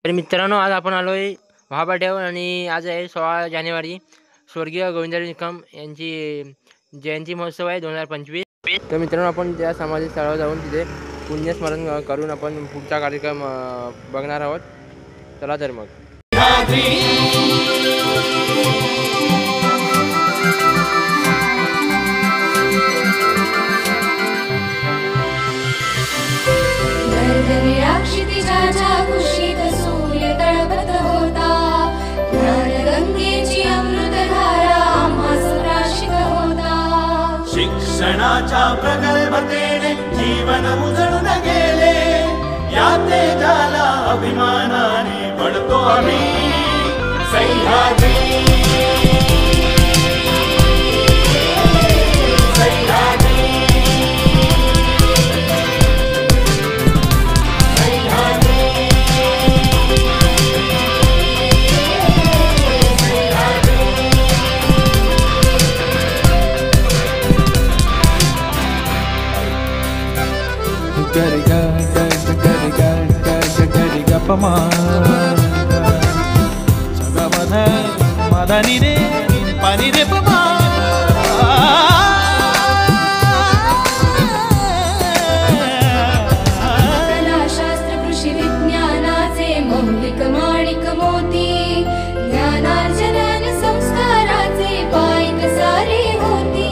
तर मित्रांनो, आज आपण आलोय महापाट्यावर आणि आज आहे 16 जानेवारी. स्वर्गीय गोविंदराव निकम यांची जयंती महोत्सव आहे 2025. तर मित्रांनो, आपण त्या समाधी स्थळावर जाऊन तिथे पुण्यस्मरण करून आपण पुढचा कार्यक्रम बघणार आहोत. चला तर मग. कुशीत सूर्य तळपत होता, ज्ञानगंगेची अमृतधारा आम्हास प्राशित होता. शिक्षणाच्या प्रगल्भतेने जीवन उजळून गेले, या तेजाला अभिमानाने पडतो आम्ही सह्याद्री. मदानी रे पानी रे पमा. कलाशास्त्र कृषी विज्ञानाचे मौलिक माणिक मोती, ज्ञानार्जन संस्काराचे पायक सारे होती.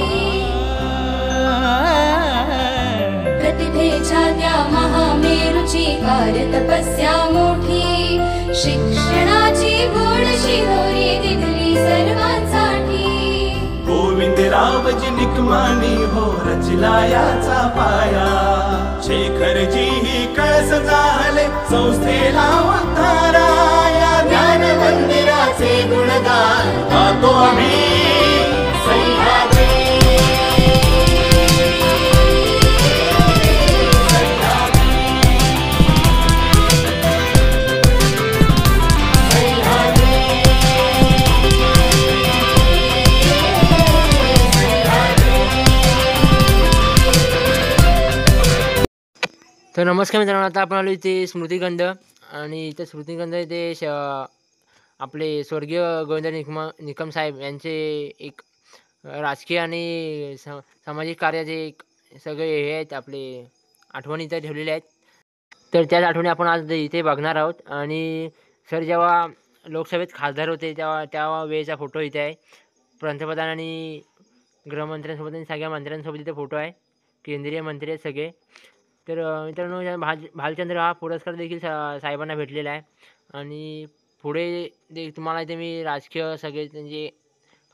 प्रतिभेच्या त्या महामेरुची कार्य तपस्या मोठी, शिक्षणाची गोड शिदोरी दिली सर्वांसाठी. गोविंदरावजी निकमानी हो रचला याचा पाया, शेखरजी ही कळस झाले संस्थेला उद्धारा. या ज्ञान मंदिराचे गुणगान गातो आम्ही सह्याद्री. तर नमस्कार मित्रांनो, आता आपण आलो इथे स्मृतिगंध आणि इथे स्मृतिगंध इथे आपले स्वर्गीय गोविंदराव निकम साहेब यांचे एक राजकीय आणि सामाजिक कार्याचे एक सगळे हे आहेत, आपले आठवणी इथे ठेवलेले आहेत. तर त्याच आठवणी आपण आज इथे बघणार आहोत. आणि सर जेव्हा लोकसभेत खासदार होते त्या वेळेचा फोटो इथे आहे. पंतप्रधान आणि गृहमंत्र्यांसोबत आणि सगळ्या मंत्र्यांसोबत इथे फोटो आहे. केंद्रीय मंत्री आहेत सगळे. तर मित्रांनो, भालचंद्र हा पुरस्कार देखील साहेबांना भेटलेला आहे. आणि पुढे तुम्हाला इथे मी राजकीय सगळे त्यांचे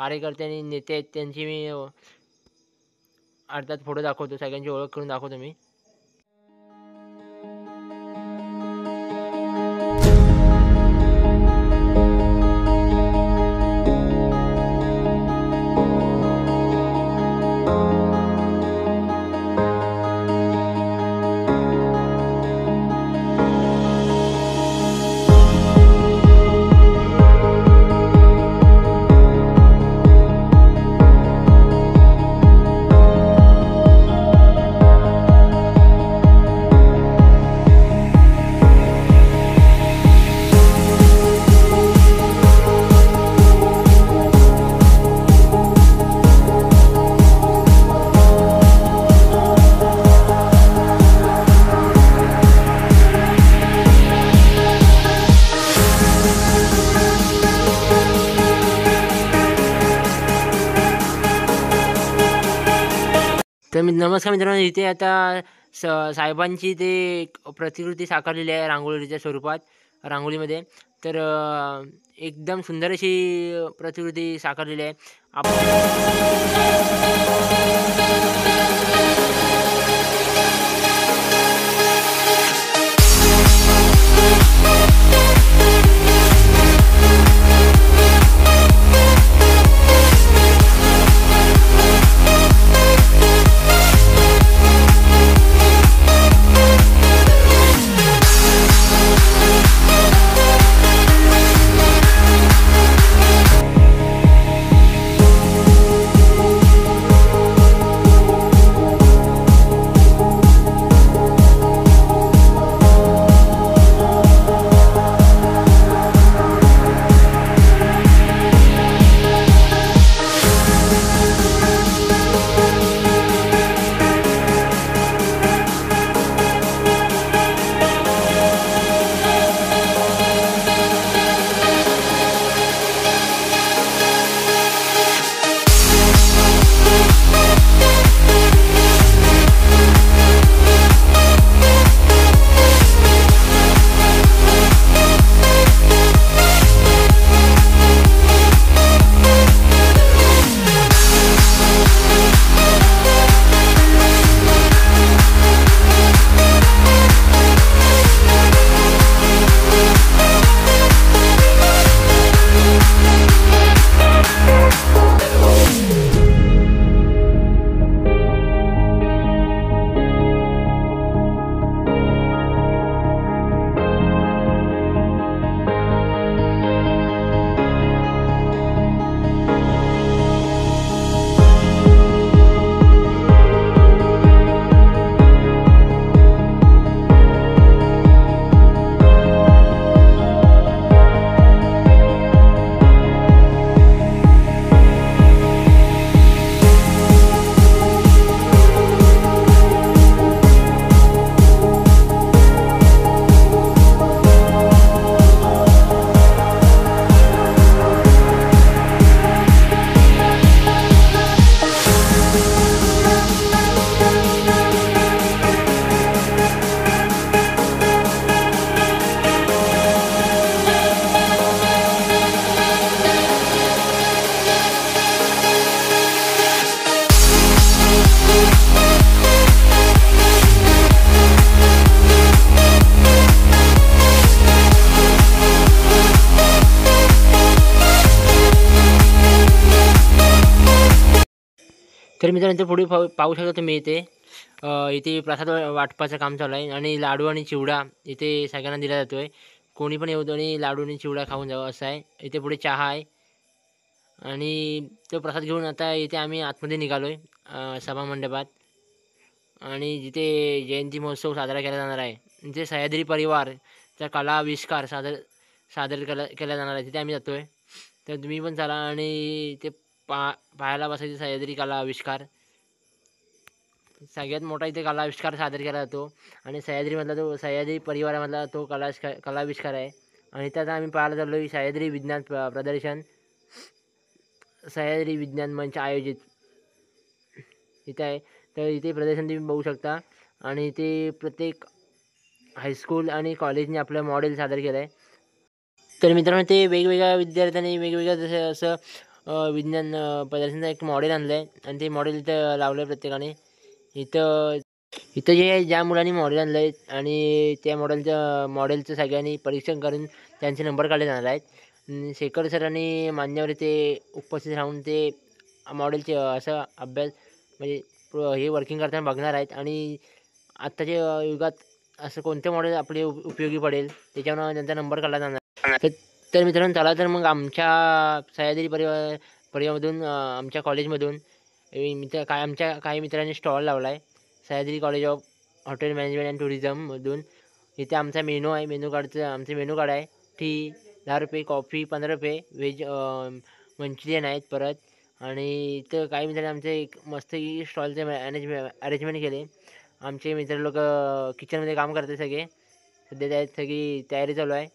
कार्यकर्ते आणि नेते आहेत त्यांची मी अर्थात फोटो दाखवतो, सगळ्यांची ओळख करून दाखवतो मी. तर नमस्कार मित्रांनो, इथे आता साहेबांची ते एक प्रतिकृती साकारलेली आहे रांगोळीच्या स्वरूपात, रांगोळीमध्ये. तर एकदम सुंदर अशी प्रतिकृती साकारलेली आहे. तर मित्रांनो, इथे पुढे पाहू शकता तुम्ही इथे इथे प्रसाद वाटपाचं काम चालू आहे आणि लाडू आणि चिवडा इथे सगळ्यांना दिला जातोय. कोणी पण येऊ आणि लाडू आणि चिवडा खाऊन जावं असं आहे. इथे पुढे चहा आहे आणि तो प्रसाद घेऊन आता इथे आम्ही आतमध्ये निघालोय सभामंडपात. आणि जिथे जयंती महोत्सव साजरा केला जाणार आहे, तिथे सह्याद्री परिवारचा कला आविष्कार सादर सादर केला जाणार आहे. तिथे आम्ही जातोय. तर तुम्ही पण चला आणि ते पाहायला बसायचे. सह्याद्री कला आविष्कार सगळ्यात मोठा इथे कला आविष्कार सादर केला जातो आणि सह्याद्रीमधला तो सह्याद्री परिवारामधला तो कला आविष्कार आहे. आणि त्यात आम्ही पाहायला चाललो सह्याद्री विज्ञान प्रदर्शन, सह्याद्री विज्ञान मंच आयोजित इथे आहे. तर इथे प्रदर्शन तुम्ही बघू शकता आणि इथे प्रत्येक हायस्कूल आणि कॉलेजने आपलं मॉडेल सादर केलं आहे. तर मित्रांनो, ते वेगवेगळ्या विद्यार्थ्यांनी वेगवेगळ्या जसं असं विज्ञान प्रदर्शनाचं एक मॉडेल आणलं आहे आणि ते मॉडेल इथं लावलं आहे प्रत्येकाने. इथं इथं ज्या मुलांनी मॉडेल आणलं आहे आणि त्या मॉडेलचं सगळ्यांनी परीक्षण करून त्यांचे नंबर काढले जाणार आहेत. शेखर सर आणि मान्यवर इथे उपस्थित राहून ते मॉडेलचे असं अभ्यास म्हणजे हे वर्किंग करताना बघणार आहेत आणि आत्ताच्या युगात असं कोणते मॉडेल आपले उपयोगी पडेल त्याच्यावर त्यांचा नंबर काढला जाणार. तर मित्रांनो, चला तर मग आमच्या सह्याद्री परिवारामधून आमच्या कॉलेजमधून आमच्या काही मित्रांनी स्टॉल लावला आहे Sahyadri college of hotel management and टुरिझममधून. इथे आमचा मेनू आहे. आमचं मेनू कार्ड आहे. टी 10 रुपये, कॉफी 15 रुपये, व्हेज मंचुरियन आहेत परत. आणि इथं काही मित्रांनी आमचे एक मस्त स्टॉलचे अरेंजमेंट केले. आमचे मित्र लोक किचनमध्ये काम करते सगळे. सध्या त्यात सगळी तयारी चालू आहे.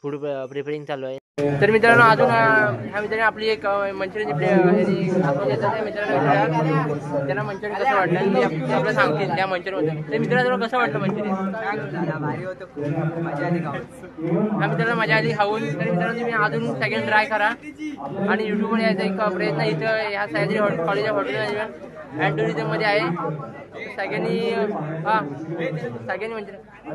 फूड प्रिपेअरिंग चालू आहे. तर मित्रांनो, अजून ह्या मित्रांनी आपली एक मंचुरियनची त्यांना मंचुरियन कसं वाटलं ते आपल्याला सांगतील त्या मंचुरियनमध्ये. तर मित्रांनो, कसं वाटलं मंचुरियन? हा मित्रांनो, मजा आली खाऊन. तर मित्रांनो, तुम्ही अजून सेकंड ट्राय करा आणि यूट्यूबवर यायचा एक प्रयत्न इथं ह्या Sahyadri college of hotel management and टुरिझममध्ये आहे. सगळ्यांनी मंचुरियन